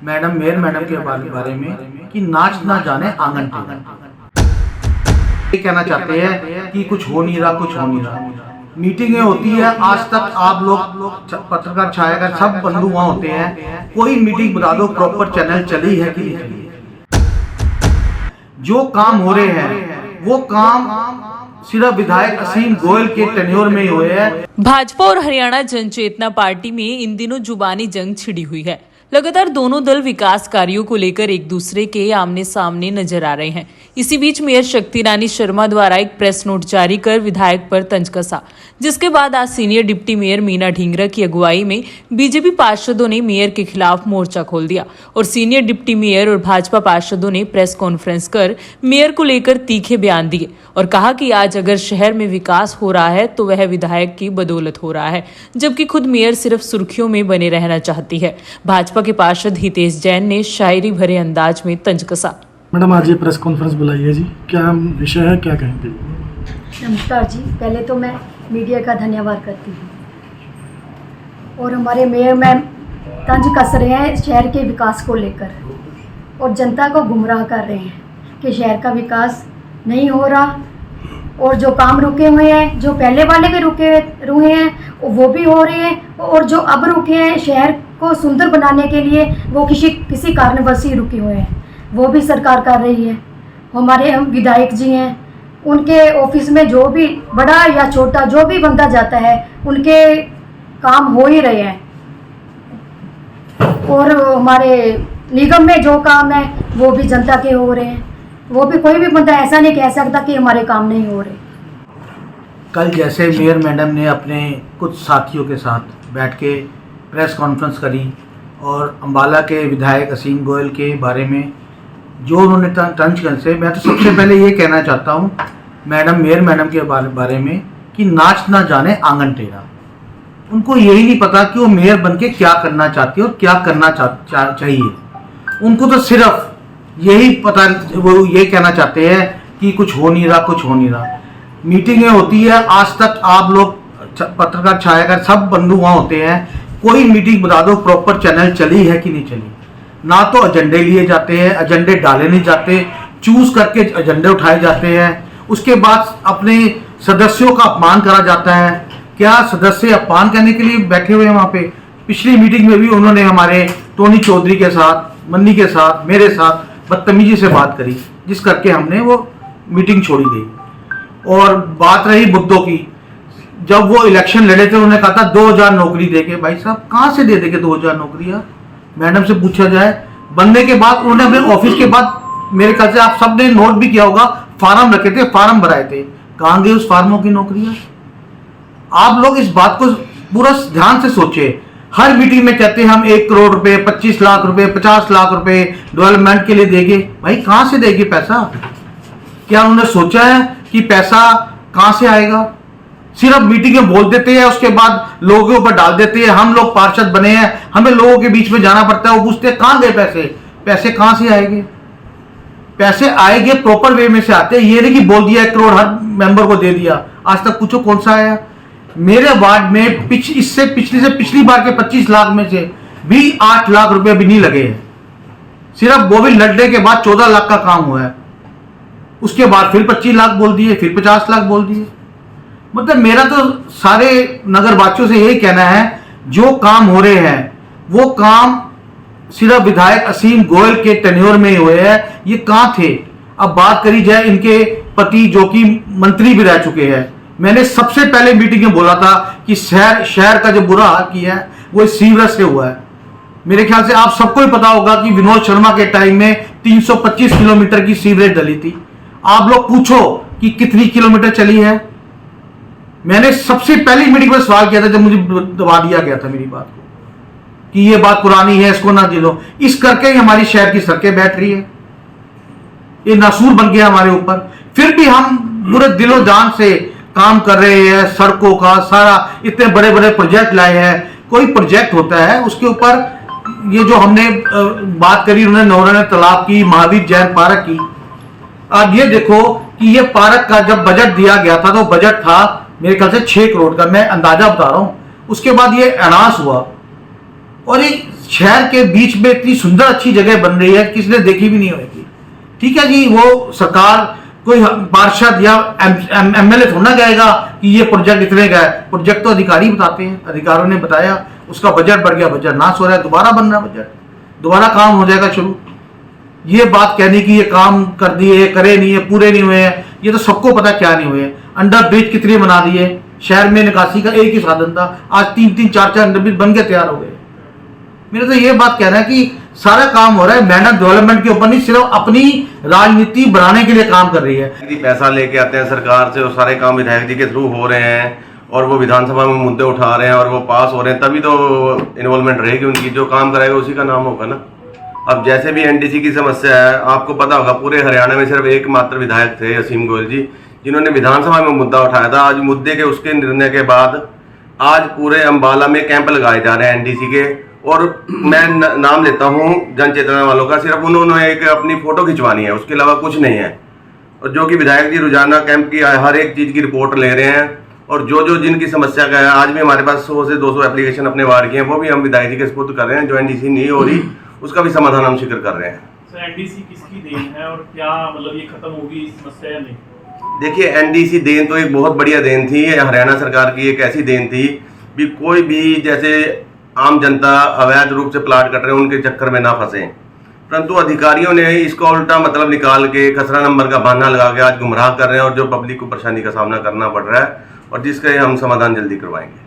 Madam के बारे में कि नाच ना जाने आंगन टेढ़ा। ये कहना चाहते हैं कि कुछ हो नहीं रहा। मीटिंगें होती है, आज तक आप लोग पत्रकार छायाकर सब बंधु वहाँ होते हैं, कोई मीटिंग बता दो प्रॉपर चैनल चली है कि नहीं चली है। जो काम हो रहे हैं वो काम सिर्फ विधायक असीम गोयल के टेन्योर में ही हुए हैं। भाजपा और हरियाणा जनचेतना पार्टी में इन दिनों जुबानी जंग छिड़ी हुई है। लगातार दोनों दल विकास कार्यों को लेकर एक दूसरे के आमने सामने नजर आ रहे हैं। इसी बीच मेयर शक्ति रानी शर्मा द्वारा एक प्रेस नोट जारी कर विधायक पर तंज कसा, जिसके बाद आज senior deputy mayor Meena Dhingra की अगुवाई में बीजेपी पार्षदों ने मेयर के खिलाफ मोर्चा खोल दिया और सीनियर डिप्टी मेयर और भाजपा पार्षदों ने प्रेस कॉन्फ्रेंस कर मेयर को लेकर तीखे बयान दिए और कहा कि आज अगर शहर में विकास हो रहा है तो वह विधायक की बदौलत हो रहा है, जबकि खुद मेयर सिर्फ सुर्खियों में बने रहना चाहती है। भाजपा के पार्षद हितेश जैन ने शायरी भरे अंदाज में तंज कसा। मैडम, आज ये प्रेस कॉन्फ्रेंस बुलाई है जी, क्या विषय है, क्या कहेंगे? नमस्कार जी, पहले तो मैं मीडिया का धन्यवाद करती हूँ और हमारे मेयर मैम तंज कस रहे हैं शहर के विकास को लेकर और जनता को गुमराह कर रहे हैं कि शहर का विकास नहीं हो रहा और जो काम रुके हुए हैं, जो पहले वाले भी रुके हैं वो भी हो रहे हैं और जो अब रुके हैं शहर को सुंदर बनाने के लिए वो किसी कारणवश ही रुके हुए हैं, वो भी सरकार कर रही है। हमारे हम विधायक जी हैं, उनके ऑफिस में जो भी बड़ा या छोटा जो भी बंदा जाता है उनके काम हो ही रहे हैं और हमारे निगम में जो काम है वो भी जनता के हो रहे हैं। वो भी कोई भी बंदा ऐसा नहीं कह सकता कि हमारे काम नहीं हो रहे। कल जैसे मेयर मैडम ने अपने कुछ साथियों के साथ बैठ के प्रेस कॉन्फ्रेंस करी और अम्बाला के विधायक असीम गोयल के बारे में जो उन्होंने तंज कर से, मैं तो सबसे पहले ये कहना चाहता हूँ मेयर मैडम के बारे में कि नाच ना जाने आंगन टेढ़ा। उनको यही नहीं पता कि वो मेयर बन के क्या करना चाहती है और क्या करना चाहिए। उनको तो सिर्फ यही पता, वो ये कहना चाहते हैं कि कुछ हो नहीं रहा। मीटिंगें होती है, आज तक आप लोग पत्रकार छायाकर सब बंधु वहाँ होते हैं, कोई मीटिंग बता दो प्रॉपर चैनल चली है कि नहीं चली। ना तो एजेंडे लिए जाते हैं, एजेंडे डाले नहीं जाते, चूज करके एजेंडे उठाए जाते हैं। उसके बाद अपने सदस्यों का अपमान करा जाता है। क्या सदस्य अपमान करने के लिए बैठे हुए हैं वहाँ पे? पिछली मीटिंग में भी उन्होंने हमारे टोनी चौधरी के साथ, मन्नी के साथ, मेरे साथ बदतमीजी से बात करी, जिस करके हमने वो मीटिंग छोड़ी गई। और बात रही मुद्दों की, जब वो इलेक्शन लड़े थे उन्होंने कहा था 2000 नौकरी देके। भाई साहब, कहाँ से दे देंगे 2000 नौकरियाँ? मैडम से पूछा जाए। बनने के बाद उन्होंने अपने ऑफिस के बाद, मेरे ख्याल से आप सब ने नोट भी किया होगा, फार्म रखे थे, फार्म भराए थे। कहाँ गए उस फार्मों की नौकरियाँ? आप लोग इस बात को पूरा ध्यान से सोचे। हर मीटिंग में कहते हैं हम 1 करोड़ रुपए, 25 लाख रुपए, 50 लाख रुपए डेवलपमेंट के लिए देंगे। भाई कहाँ से देंगे पैसा? क्या उन्होंने सोचा है कि पैसा कहाँ से आएगा? सिर्फ मीटिंग में बोल देते हैं, उसके बाद लोगों के ऊपर डाल देते हैं। हम लोग पार्षद बने हैं, हमें लोगों के बीच में जाना पड़ता है, वो पूछते हैं कहाँ गए पैसे? पैसे कहाँ से आएंगे? पैसे आएंगे प्रॉपर वे में से आते हैं। ये नहीं कि बोल दिया 1 करोड़ हर मेंबर को दे दिया। आज तक पूछो कौन सा आया? मेरे वार्ड में पिछली बार के 25 लाख में से भी 8 लाख रुपए भी नहीं लगे हैं। सिर्फ वो भी लड़ने के बाद 14 लाख का काम हुआ है। उसके बाद फिर 25 लाख बोल दिए, फिर 50 लाख बोल दिए। मतलब मेरा तो सारे नगरवासियों से यही कहना है, जो काम हो रहे हैं वो काम सिर्फ विधायक असीम गोयल के टेन्योर में ही हुए हैं। ये कहाँ थे? अब बात करी जाए इनके पति जो कि मंत्री भी रह चुके हैं। मैंने सबसे पहले मीटिंग में बोला था कि शहर का जो बुरा हाल किया है वो सीवरेज से हुआ है। मेरे ख्याल से आप सबको ही पता होगा कि विनोद शर्मा के टाइम में 325 किलोमीटर की सीवरेज डली थी। आप लोग पूछो कि कितनी किलोमीटर चली है। मैंने सबसे पहली मीटिंग में सवाल किया था जब मुझे दबा दिया गया था मेरी बात को कि ये बात पुरानी है, इसको ना दिलो। इस करके ही हमारी शहर की सड़कें बैठ रही है। ये नासूर बन गया हमारे ऊपर। फिर भी हम पूरे दिलो जान से काम कर रहे हैं। सड़कों का सारा इतने बड़े बड़े प्रोजेक्ट लाए हैं। कोई प्रोजेक्ट होता है उसके ऊपर, ये जो हमने बात करी उन्होंने नौराना तालाब की, महावीर जैन पार्क की। अब ये देखो कि ये पार्क का जब बजट दिया गया था तो बजट था मेरे ख्याल से 6 करोड़ का, मैं अंदाजा बता रहा हूं। उसके बाद ये अनाउंस हुआ और एक शहर के बीच में इतनी सुंदर अच्छी जगह बन रही है, किसने देखी भी नहीं होगी। ठीक है जी, वो सरकार कोई पार्षद या एमएलए थोड़ा कहेगा कि ये प्रोजेक्ट इतने का है। प्रोजेक्ट तो अधिकारी बताते हैं, अधिकारियों ने बताया, उसका बजट बढ़ गया, बजट नाश हो रहा है, दोबारा बन रहा बजट, दोबारा काम हो जाएगा शुरू। ये बात कहने की ये काम कर दिए, करे नहीं है, पूरे नहीं हुए हैं, ये तो सबको पता क्या नहीं हुए। अंडर ब्रिज कितने बना दिए, शहर में निकासी का एक ही साधन था, आज 3-3, 4-4 अंडर ब्रिज बन के तैयार हो गए। मेरा तो ये बात कहना है कि सारा काम हो रहा है मैडम डेवलपमेंट के ऊपर नहीं, सिर्फ अपनी राजनीति बढ़ाने के लिए काम कर रही है। पैसा लेके आते हैं सरकार से और सारे काम विधायक जी के थ्रू हो रहे हैं और वो विधानसभा में मुद्दे उठा रहे हैं और वो पास हो रहे हैं, तभी तो इन्वॉल्वमेंट रहेगी उनकी। जो काम कराएगा उसी का नाम होगा ना। अब जैसे भी एनडीसी की समस्या है, आपको पता होगा पूरे हरियाणा में सिर्फ एकमात्र विधायक थे असीम गोयल जी, जिन्होंने विधानसभा में मुद्दा उठाया था। आज मुद्दे के उसके निर्णय के बाद आज पूरे अम्बाला में कैंप लगाए जा रहे हैं एनडीसी के, और मैं नाम लेता हूं जन चेतना वालों का, सिर्फ उन्होंने एक अपनी फोटो खिंचवानी है, उसके अलावा कुछ नहीं है। और जो कि विधायक जी रोजाना कैंप की हर एक चीज़ की रिपोर्ट ले रहे हैं, और जो जिनकी समस्या का है, आज भी हमारे पास 100 से 200 एप्लीकेशन अपने वार्ड के हैं, वो भी हम विधायक जी के सपुर्द कर रहे हैं। जो एनडीसी नहीं हो रही उसका भी समाधान हम शीघ्र कर रहे हैं। सर, एनडीसी किसकी देन है और क्या मतलब ये खत्म होगी समस्या या नहीं? देखिए, एनडीसी देन तो एक बहुत बढ़िया देन थी, हरियाणा सरकार की एक ऐसी देन थी भी कोई भी जैसे आम जनता अवैध रूप से प्लाट कट रहे हैं उनके चक्कर में ना फंसे, परंतु अधिकारियों ने इसका उल्टा मतलब निकाल के खसरा नंबर का बहाना लगा के आज गुमराह कर रहे हैं और जो पब्लिक को परेशानी का सामना करना पड़ रहा है, और जिसका हम समाधान जल्दी करवाएंगे।